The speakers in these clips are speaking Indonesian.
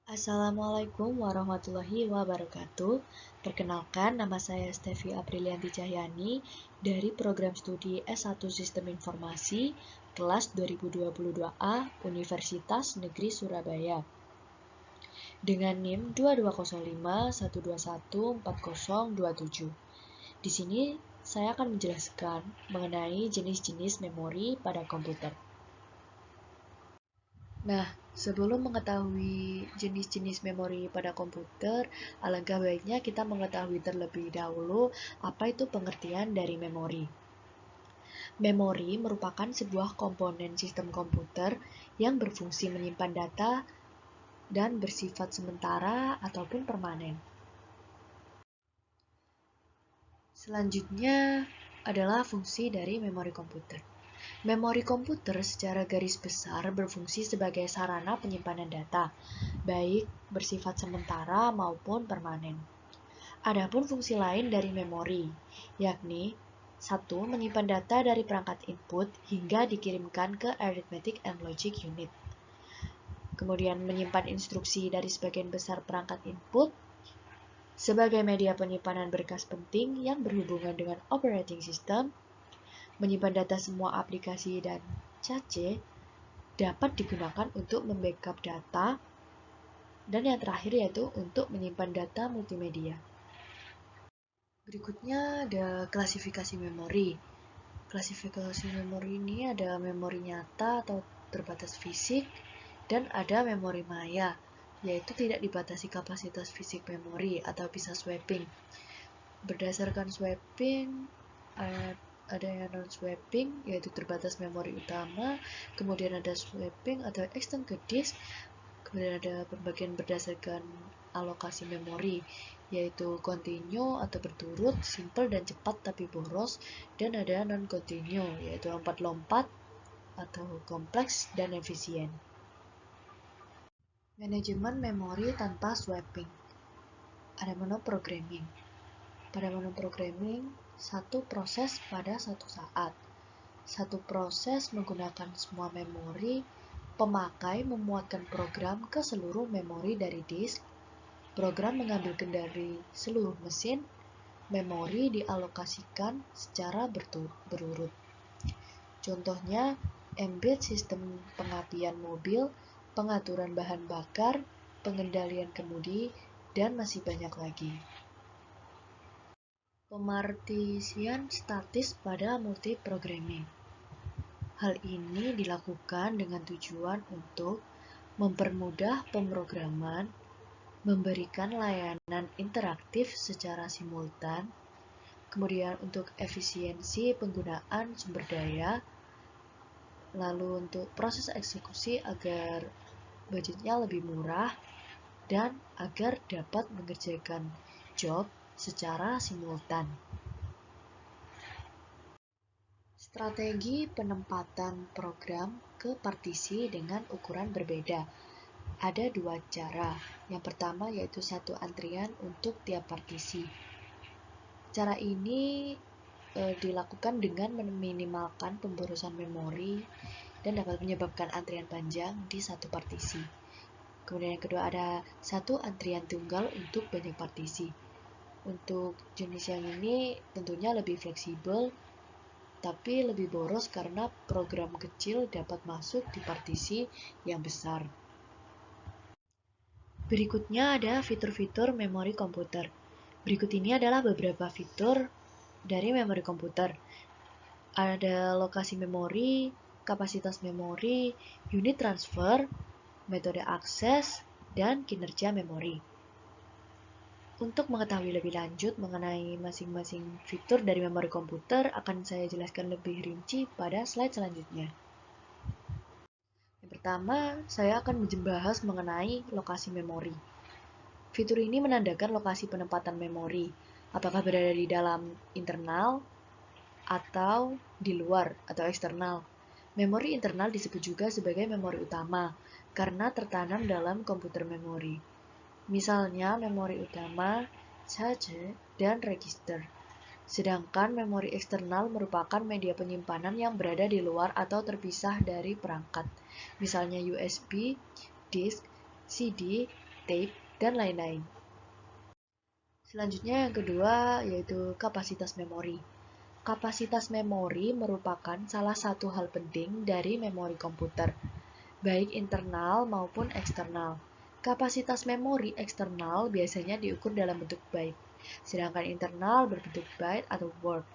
Assalamualaikum warahmatullahi wabarakatuh. Perkenalkan, nama saya Stevi Aprilianti Cahyani dari program studi S1 Sistem Informasi kelas 2022A Universitas Negeri Surabaya dengan NIM 220512140027. Di sini saya akan menjelaskan mengenai jenis-jenis memori pada komputer. Nah, sebelum mengetahui jenis-jenis memori pada komputer, alangkah baiknya kita mengetahui terlebih dahulu apa itu pengertian dari memori. Memori merupakan sebuah komponen sistem komputer yang berfungsi menyimpan data dan bersifat sementara ataupun permanen. Selanjutnya adalah fungsi dari memori komputer. Memori komputer secara garis besar berfungsi sebagai sarana penyimpanan data, baik bersifat sementara maupun permanen. Adapun fungsi lain dari memori, yakni 1. Menyimpan data dari perangkat input hingga dikirimkan ke Arithmetic and Logic Unit. Kemudian menyimpan instruksi dari sebagian besar perangkat input sebagai media penyimpanan berkas penting yang berhubungan dengan operating system. Menyimpan data semua aplikasi dan cache dapat digunakan untuk membackup data, dan yang terakhir yaitu untuk menyimpan data multimedia. Berikutnya ada klasifikasi memori. Klasifikasi memori ini ada memori nyata atau terbatas fisik, dan ada memori maya, yaitu tidak dibatasi kapasitas fisik memori atau bisa swapping. Berdasarkan swapping, ada yang non-swapping, yaitu terbatas memori utama, kemudian ada swapping atau extend ke disk, kemudian ada pembagian berdasarkan alokasi memori, yaitu continue atau berturut, simple dan cepat tapi boros, dan ada non-continue, yaitu lompat-lompat atau kompleks dan efisien. Manajemen memori tanpa swapping. Ada monoprogramming. Pada monoprogramming, satu proses pada satu saat. Satu proses menggunakan semua memori, pemakai memuatkan program ke seluruh memori dari disk, program mengambil kendali seluruh mesin, memori dialokasikan secara berurut. Contohnya, embed sistem pengapian mobil, pengaturan bahan bakar, pengendalian kemudi, dan masih banyak lagi. Pemartisian statis pada multiprogramming. Hal ini dilakukan dengan tujuan untuk mempermudah pemrograman, memberikan layanan interaktif secara simultan, kemudian untuk efisiensi penggunaan sumber daya, lalu untuk proses eksekusi agar budgetnya lebih murah, dan agar dapat mengerjakan job secara simultan. Strategi penempatan program ke partisi dengan ukuran berbeda. Ada dua cara. Yang pertama yaitu satu antrian untuk tiap partisi. Cara ini dilakukan dengan meminimalkan pemborosan memori dan dapat menyebabkan antrian panjang di satu partisi. Kemudian yang kedua ada satu antrian tunggal untuk banyak partisi. Untuk jenis yang ini tentunya lebih fleksibel, tapi lebih boros karena program kecil dapat masuk di partisi yang besar. Berikutnya ada fitur-fitur memori komputer. Berikut ini adalah beberapa fitur dari memori komputer. Ada lokasi memori, kapasitas memori, unit transfer, metode akses, dan kinerja memori. Untuk mengetahui lebih lanjut mengenai masing-masing fitur dari memori komputer, akan saya jelaskan lebih rinci pada slide selanjutnya. Yang pertama, saya akan membahas mengenai lokasi memori. Fitur ini menandakan lokasi penempatan memori, apakah berada di dalam internal atau di luar atau eksternal. Memori internal disebut juga sebagai memori utama, karena tertanam dalam komputer memori. Misalnya memori utama, cache, dan register. Sedangkan memori eksternal merupakan media penyimpanan yang berada di luar atau terpisah dari perangkat. Misalnya USB, disk, CD, tape, dan lain-lain. Selanjutnya yang kedua yaitu kapasitas memori. Kapasitas memori merupakan salah satu hal penting dari memori komputer, baik internal maupun eksternal. Kapasitas memori eksternal biasanya diukur dalam bentuk byte, sedangkan internal berbentuk byte atau word.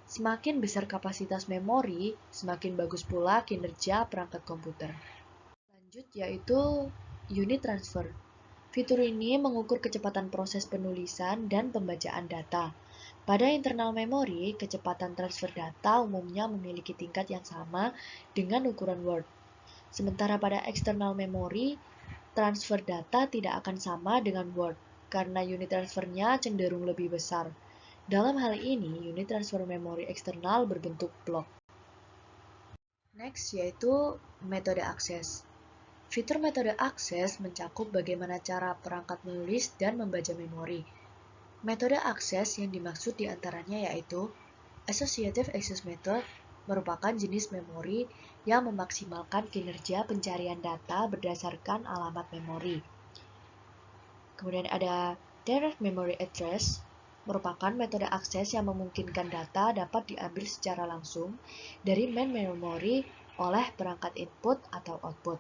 Semakin besar kapasitas memori, semakin bagus pula kinerja perangkat komputer. Lanjut yaitu unit transfer. Fitur ini mengukur kecepatan proses penulisan dan pembacaan data. Pada internal memori, kecepatan transfer data umumnya memiliki tingkat yang sama dengan ukuran Word. Sementara pada external memori, transfer data tidak akan sama dengan Word, karena unit transfernya cenderung lebih besar. Dalam hal ini, unit transfer memori eksternal berbentuk blok. Next, yaitu metode akses. Fitur metode akses mencakup bagaimana cara perangkat menulis dan membaca memori. Metode akses yang dimaksud diantaranya yaitu Associative Access Method merupakan jenis memori yang memaksimalkan kinerja pencarian data berdasarkan alamat memori. Kemudian ada Direct Memory Address, merupakan metode akses yang memungkinkan data dapat diambil secara langsung dari main memory oleh perangkat input atau output.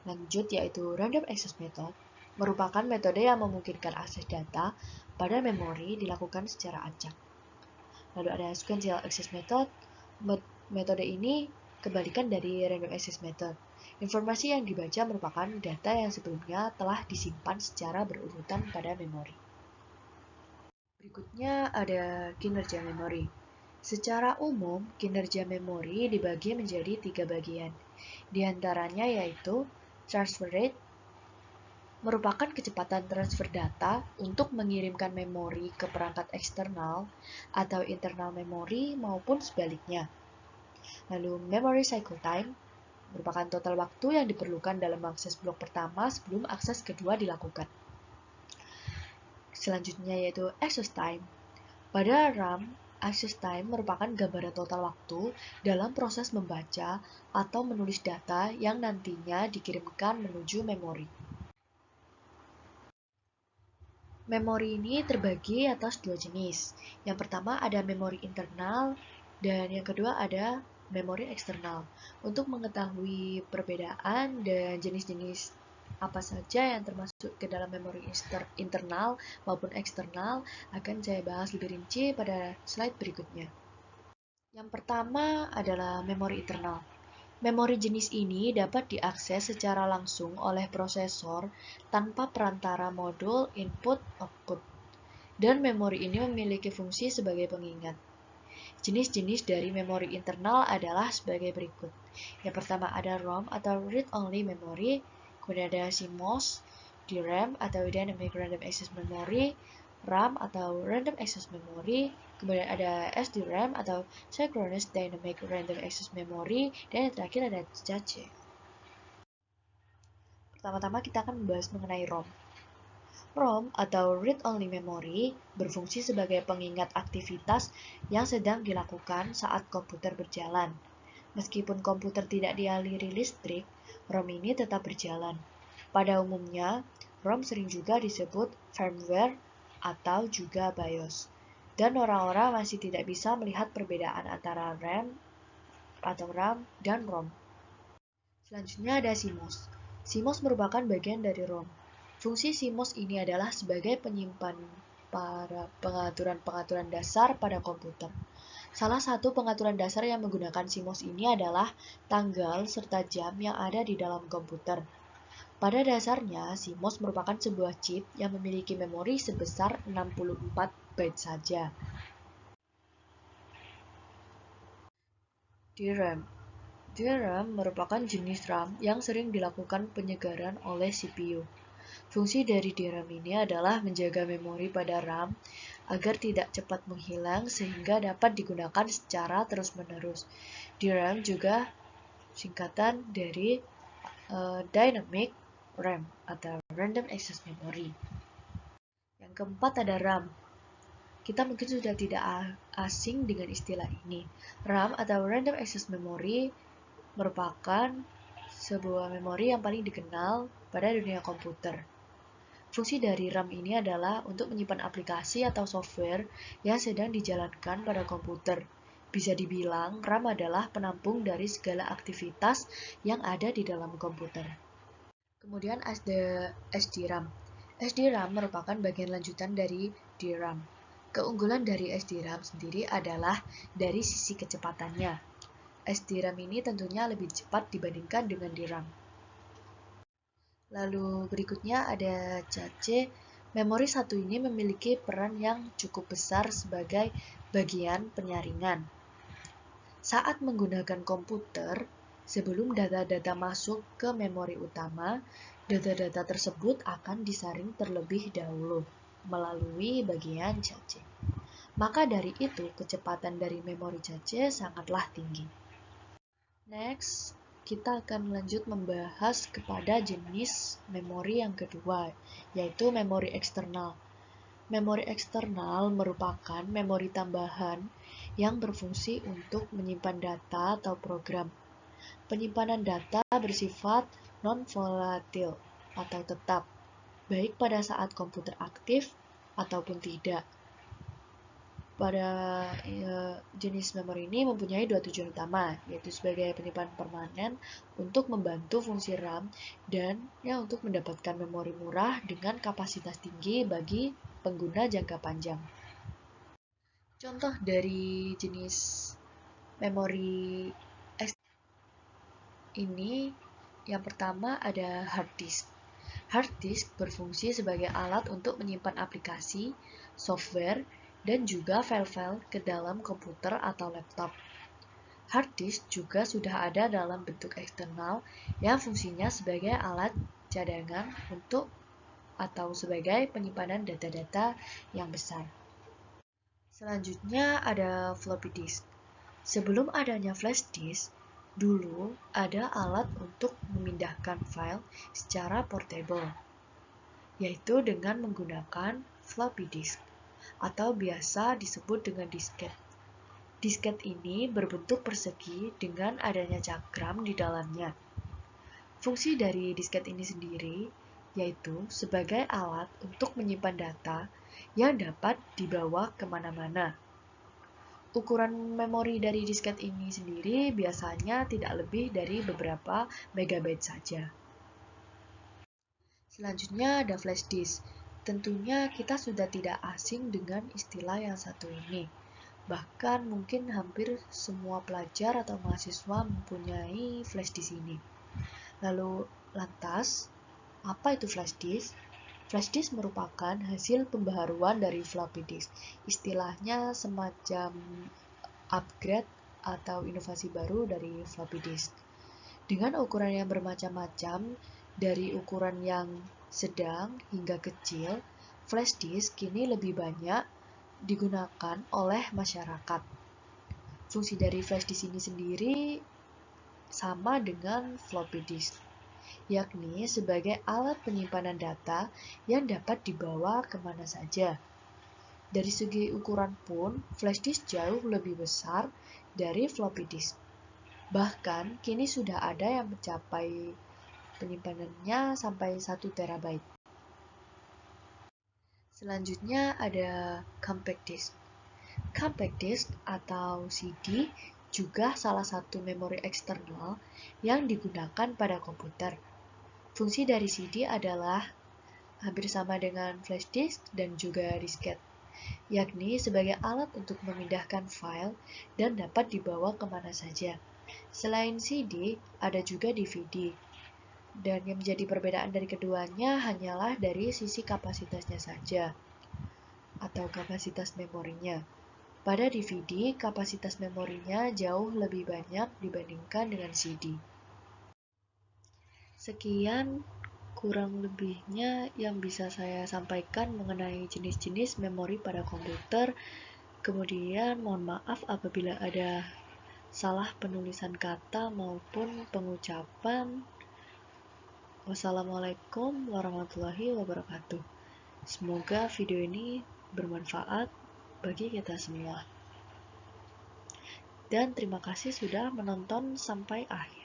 Lanjut yaitu Random Access Method, merupakan metode yang memungkinkan akses data pada memori dilakukan secara acak. Lalu ada Sequential Access Method, metode ini kebalikan dari Random Access Method. Informasi yang dibaca merupakan data yang sebelumnya telah disimpan secara berurutan pada memori. Berikutnya ada kinerja memori. Secara umum, kinerja memori dibagi menjadi 3 bagian. Di antaranya yaitu transfer rate, merupakan kecepatan transfer data untuk mengirimkan memori ke perangkat eksternal atau internal memori maupun sebaliknya. Lalu memory cycle time, merupakan total waktu yang diperlukan dalam akses blok pertama sebelum akses kedua dilakukan. Selanjutnya yaitu access time. Pada RAM, access time merupakan gambaran total waktu dalam proses membaca atau menulis data yang nantinya dikirimkan menuju memori. Memori ini terbagi atas 2 jenis. Yang pertama ada memori internal dan yang kedua ada memori eksternal. Untuk mengetahui perbedaan dan jenis-jenis apa saja yang termasuk ke dalam memori internal maupun eksternal akan saya bahas lebih rinci pada slide berikutnya. Yang pertama adalah memori internal. Memori jenis ini dapat diakses secara langsung oleh prosesor tanpa perantara modul input-output, dan memori ini memiliki fungsi sebagai pengingat. Jenis-jenis dari memori internal adalah sebagai berikut. Yang pertama ada ROM atau Read-Only Memory, kemudian ada CMOS, DRAM atau Dynamic Random Access Memory, RAM atau Random Access Memory, kemudian ada SDRAM atau Synchronous Dynamic Random Access Memory, dan yang terakhir ada CACE. Pertama-tama kita akan membahas mengenai ROM. ROM atau Read-Only Memory berfungsi sebagai pengingat aktivitas yang sedang dilakukan saat komputer berjalan. Meskipun komputer tidak dialiri listrik, ROM ini tetap berjalan. Pada umumnya, ROM sering juga disebut firmware atau juga BIOS. Dan orang-orang masih tidak bisa melihat perbedaan antara RAM atau RAM dan ROM. Selanjutnya ada CMOS. CMOS merupakan bagian dari ROM. Fungsi CMOS ini adalah sebagai penyimpan para pengaturan-pengaturan dasar pada komputer. Salah satu pengaturan dasar yang menggunakan CMOS ini adalah tanggal serta jam yang ada di dalam komputer. Pada dasarnya, CMOS merupakan sebuah chip yang memiliki memori sebesar 64 byte saja. DRAM. DRAM merupakan jenis RAM yang sering dilakukan penyegaran oleh CPU. Fungsi dari DRAM ini adalah menjaga memori pada RAM agar tidak cepat menghilang sehingga dapat digunakan secara terus-menerus. DRAM juga singkatan dari Dynamic RAM atau Random Access Memory. Yang keempat ada RAM. Kita mungkin sudah tidak asing dengan istilah ini. RAM atau Random Access Memory merupakan sebuah memori yang paling dikenal pada dunia komputer. Fungsi dari RAM ini adalah untuk menyimpan aplikasi atau software yang sedang dijalankan pada komputer. Bisa dibilang, RAM adalah penampung dari segala aktivitas yang ada di dalam komputer. Kemudian ada SDRAM. SDRAM merupakan bagian lanjutan dari DRAM. Keunggulan dari SDRAM sendiri adalah dari sisi kecepatannya. SDRAM ini tentunya lebih cepat dibandingkan dengan DRAM. Lalu berikutnya ada CACE. Memori satu ini memiliki peran yang cukup besar sebagai bagian penyaringan. Saat menggunakan komputer, sebelum data-data masuk ke memori utama, data-data tersebut akan disaring terlebih dahulu melalui bagian CACE. Maka dari itu, kecepatan dari memori CACE sangatlah tinggi. Next, kita akan lanjut membahas kepada jenis memori yang kedua, yaitu memori eksternal. Memori eksternal merupakan memori tambahan yang berfungsi untuk menyimpan data atau program. Penyimpanan data bersifat non-volatil atau tetap, baik pada saat komputer aktif ataupun tidak. Pada jenis memori ini mempunyai dua tujuan utama, yaitu sebagai penyimpanan permanen untuk membantu fungsi RAM dan untuk mendapatkan memori murah dengan kapasitas tinggi bagi pengguna jangka panjang. Contoh dari jenis memori ini, yang pertama ada hard disk. Hard disk berfungsi sebagai alat untuk menyimpan aplikasi, software, dan juga file-file ke dalam komputer atau laptop. Hard disk juga sudah ada dalam bentuk eksternal yang fungsinya sebagai alat cadangan untuk atau sebagai penyimpanan data-data yang besar. Selanjutnya ada floppy disk. Sebelum adanya flash disk, dulu ada alat untuk memindahkan file secara portable, yaitu dengan menggunakan floppy disk, atau biasa disebut dengan disket. Disket ini berbentuk persegi dengan adanya cakram di dalamnya. Fungsi dari disket ini sendiri yaitu sebagai alat untuk menyimpan data yang dapat dibawa kemana-mana. Ukuran memori dari disket ini sendiri biasanya tidak lebih dari beberapa megabyte saja. Selanjutnya ada flash disk. Tentunya kita sudah tidak asing dengan istilah yang satu ini. Bahkan mungkin hampir semua pelajar atau mahasiswa mempunyai flash disk ini. Lalu lantas, apa itu flash disk? Flash disk merupakan hasil pembaharuan dari floppy disk. Istilahnya semacam upgrade atau inovasi baru dari floppy disk. Dengan ukuran yang bermacam-macam, dari ukuran yang sedang hingga kecil, flash disk kini lebih banyak digunakan oleh masyarakat. Fungsi dari flash disk ini sendiri sama dengan floppy disk, yakni sebagai alat penyimpanan data yang dapat dibawa kemana saja. Dari segi ukuran pun, flash disk jauh lebih besar dari floppy disk. Bahkan, kini sudah ada yang mencapai penyimpanannya sampai 1 terabyte. Selanjutnya ada compact disk. Compact disk atau CD juga salah satu memori eksternal yang digunakan pada komputer. Fungsi dari CD adalah hampir sama dengan flash disk dan juga disket, yakni sebagai alat untuk memindahkan file dan dapat dibawa kemana saja. Selain CD, ada juga DVD. Dan yang menjadi perbedaan dari keduanya hanyalah dari sisi kapasitasnya saja, atau kapasitas memorinya. Pada DVD, kapasitas memorinya jauh lebih banyak dibandingkan dengan CD. Sekian kurang lebihnya yang bisa saya sampaikan mengenai jenis-jenis memori pada komputer. Kemudian mohon maaf apabila ada salah penulisan kata maupun pengucapan. Wassalamualaikum warahmatullahi wabarakatuh. Semoga video ini bermanfaat bagi kita semua. Dan terima kasih sudah menonton sampai akhir.